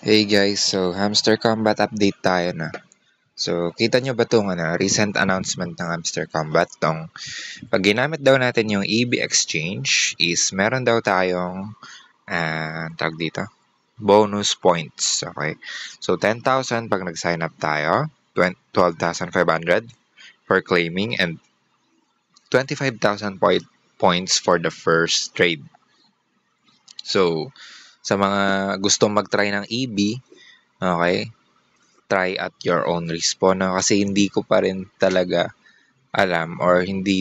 Hey guys, so Hamster Combat update tayo na. So, kita nyo ba itong recent announcement ng Hamster Combat? Pag ginamit daw natin yung EB Exchange is meron daw tayong tawag dito, bonus points. Okay? So, 10,000 pag nag-sign up tayo, 12,500 for claiming, and 25,000 points for the first trade. So, sa mga gustong mag-try ng EB, okay, try at your own risk po na kasi hindi ko pa rin talaga alam or hindi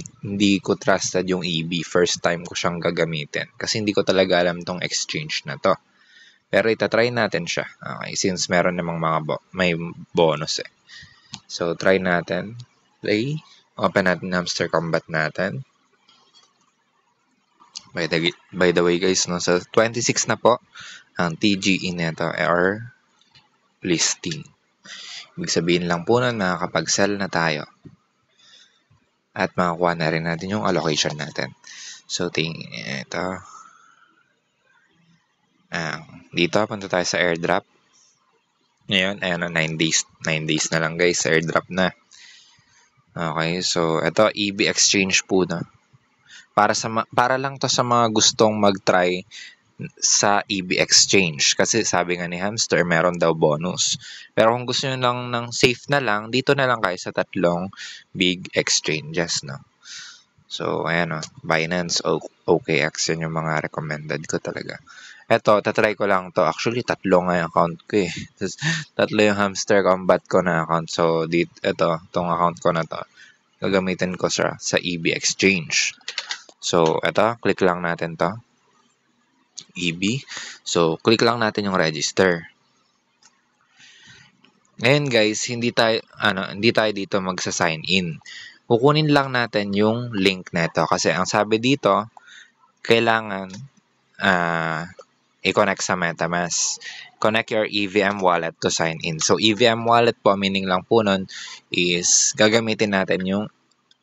ko trusted yung EB. First time ko siyang gagamitin kasi hindi ko talaga alam tong exchange na to. Pero itatry natin siya. Okay, since meron namang may bonus eh. So try natin. Play. Open natin Hamster Combat natin. By the way guys, no, sa 26 na po ang TGE nito or listing. Ibig sabihin lang po nun, makakapag-sell na tayo. At makakuha na rin natin yung allocation natin. So, ito. Dito, punta tayo sa airdrop. Ngayon, ayan na, 9 days. 9 days na lang guys, sa airdrop na. Okay, so, ito, EB Exchange po na. Para lang to sa mga gustong mag-try sa EB Exchange. Kasi sabi nga ni Hamster, meron daw bonus. Pero kung gusto nyo lang ng safe na lang, dito na lang kayo sa tatlong big exchanges, no? So, ayan o. Binance, OKX, yan yung mga recommended ko talaga. Eto, tatry ko lang to. Actually, tatlo nga yung account ko eh. Tatlo yung Hamster Combat ko na account. So, itong account ko na to. Gagamitin ko sa EB Exchange. So, eto, click lang natin to. EB. So, click lang natin yung register. Ngayon guys, hindi tayo dito magsa-sign in. Kukunin lang natin yung link nito kasi ang sabi dito, kailangan i-connect sa MetaMask. Connect your EVM wallet to sign in. So, EVM wallet po, meaning lang po nun is gagamitin natin yung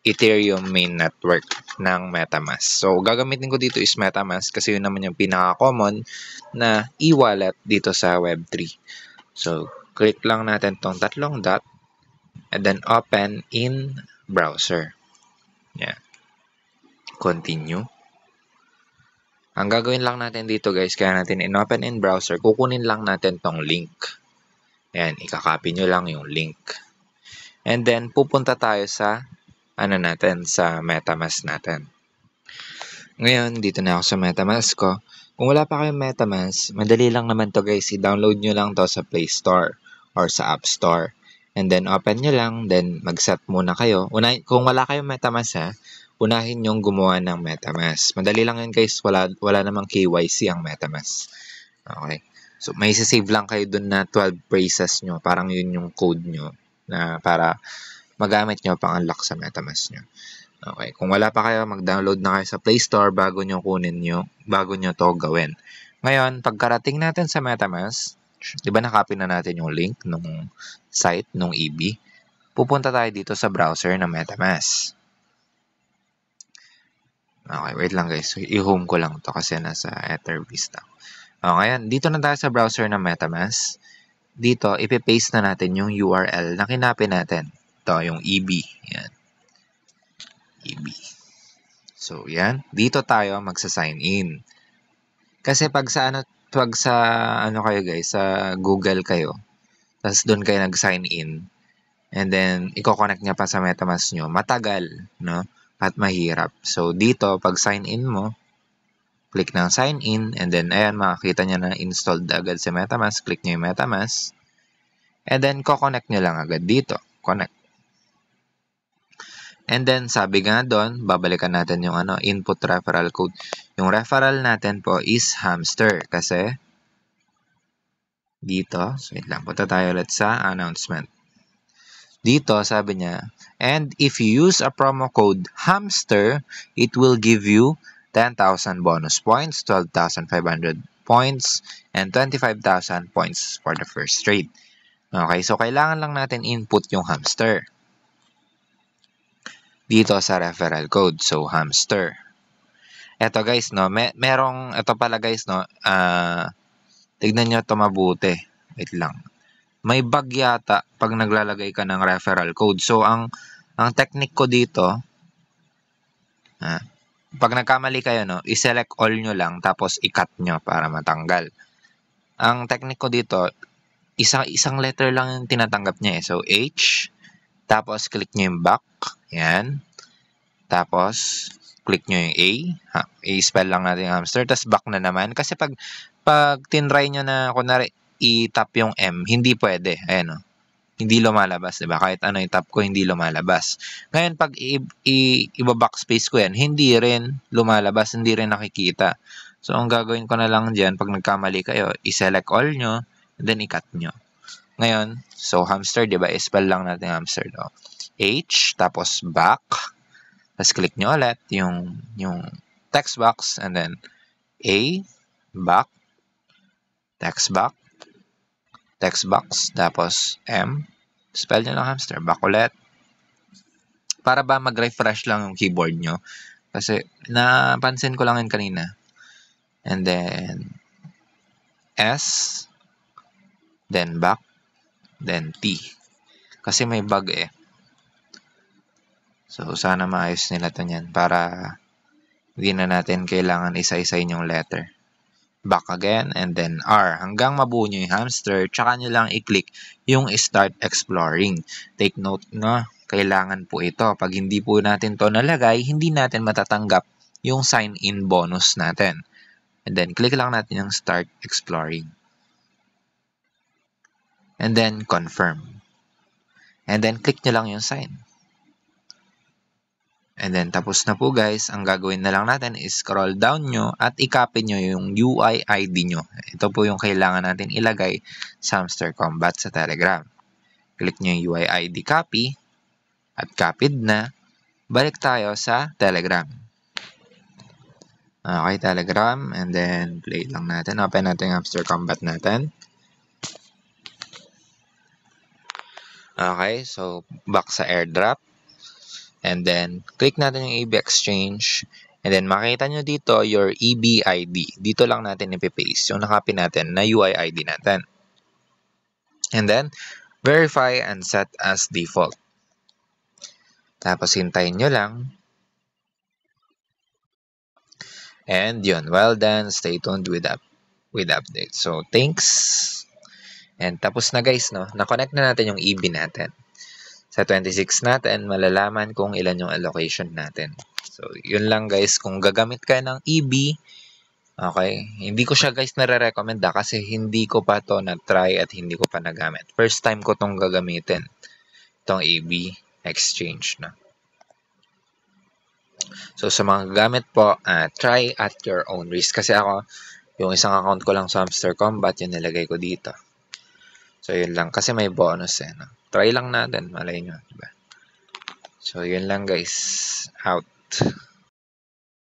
Ethereum main network ng MetaMask. So, gagamitin ko dito is MetaMask kasi yun naman yung pinaka-common na e-wallet dito sa Web3. So, click lang natin tong tatlong dot and then open in browser. Yan. Continue. Ang gagawin lang natin dito guys, kaya natin in-open in browser, kukunin lang natin tong link. Yan, ikakopy nyo lang yung link. And then, pupunta tayo sa sa MetaMask natin. Ngayon, dito na ako sa MetaMask ko. Kung wala pa kayong MetaMask, madali lang naman to guys. I-download nyo lang to sa Play Store or sa App Store. And then, open nyo lang. Then, mag-set muna kayo. Kung wala kayong MetaMask unahin yung gumawa ng MetaMask. Madali lang yun guys. Wala namang KYC ang MetaMask. Okay. So, may save lang kayo dun na 12 phrases nyo. Parang yun yung code nyo na para magamit nyo pang-unlock sa MetaMask nyo. Okay. Kung wala pa kayo, mag-download na kayo sa Play Store bago nyo to gawin. Ngayon, pagkarating natin sa MetaMask, di ba nakopy na natin yung link nung site, nung EB? Pupunta tayo dito sa browser ng MetaMask. Okay, wait lang guys. I-home ko lang to kasi nasa Etherbeast ako. Ngayon, dito na tayo sa browser ng MetaMask. Dito, ipipaste na natin yung URL na kinapin natin. Ito, yung EB. Yan. EB. So, yan. Dito tayo magsa-sign in. Kasi pag sa kayo guys, sa Google kayo, tapos doon kayo nag-sign in, and then, i-connect niya pa sa MetaMask nyo, matagal, no? At mahirap. So, dito, pag sign in mo, click ng sign in, and then, ayan, makakita niya na installed agad sa MetaMask. Click niyo yung MetaMask. And then, ko-connect niyo lang agad dito. Connect. And then, sabi nga doon, babalikan natin yung input referral code. Yung referral natin po is Hamster. Kasi, dito, so wait lang, punta tayo ulit sa announcement. Dito, sabi niya, and if you use a promo code HAMSTER, it will give you 10,000 bonus points, 12,500 points, and 25,000 points for the first trade. Okay, so kailangan lang natin input yung HAMSTER dito sa referral code. So, HAMSTER. Eto guys, no, ito pala guys, no, tignan nyo ito mabuti. Wait lang. May bug yata pag naglalagay ka ng referral code. So, ang technique ko dito, pag nagkamali kayo, no, i-select all nyo lang, tapos i-cut nyo para matanggal. Ang technique ko dito, isang letter lang yung tinatanggap niya eh. So, H, tapos click nyo yung back. Yan. Tapos, click nyo yung A. I-spell lang natin yung hamster. Tapos, back na naman. Kasi pag tinry nyo na, kunwari, i-tap yung M, hindi pwede. Ayan o. Hindi lumalabas, diba? Kahit ano i-tap ko, hindi lumalabas. Ngayon, pag i-backspace ko yan, hindi rin lumalabas, hindi rin nakikita. So, ang gagawin ko na lang dyan, pag nagkamali kayo, i-select all nyo, then i-cut nyo. Ngayon, so hamster, diba? I-spell lang natin hamster. No? H, tapos back. Tapos click nyo ulit yung text box, and then A, back, text box, tapos M, spell nyo lang hamster, back ulit. Para ba mag-refresh lang yung keyboard nyo? Kasi napansin ko lang yun kanina. And then S, then back, then T. Kasi may bug eh. So, sana maayos nila ito niyan para hindi na natin kailangan isa-isayin yung letter. Back again, and then R. Hanggang mabuo nyo yung hamster, tsaka nyo lang i-click yung Start Exploring. Take note na kailangan po ito. Pag hindi po natin to nalagay, hindi natin matatanggap yung sign-in bonus natin. And then, click lang natin yung Start Exploring. And then, Confirm. And then, click nyo lang yung sign. And then, tapos na po guys. Ang gagawin na lang natin is scroll down nyo at i-copy nyo yung UI ID nyo. Ito po yung kailangan natin ilagay sa Hamster Kombat sa Telegram. Click nyo yung UI ID copy at copied na. Balik tayo sa Telegram. Okay, Telegram. And then, play lang natin. Open natin yung Hamster Kombat natin. Okay, so back sa airdrop. And then, click natin yung EB Exchange. And then, makita nyo dito your EB ID. Dito lang natin ipipaste yung nakapin natin na UI ID natin. And then, verify and set as default. Tapos, hintayin nyo lang. And yun, well done. Stay tuned with updates. So, thanks. And tapos na guys, no? Na-connect na natin yung EB natin. Sa 26 natin, malalaman kung ilan yung allocation natin. So, yun lang guys. Kung gagamit ka ng EB, okay, hindi ko siya guys nare-recommend kasi hindi ko pa to na-try at hindi ko pa nagamit. First time ko tong gagamitin. Itong EB exchange na. So, sa mga gamit po, try at your own risk. Kasi ako, yung isang account ko lang sa Hamster Kombat, yun nilagay ko dito. So, yun lang. Kasi may bonus eh. No? Try lang natin. Malay nyo. Diba? So, yun lang guys. Out.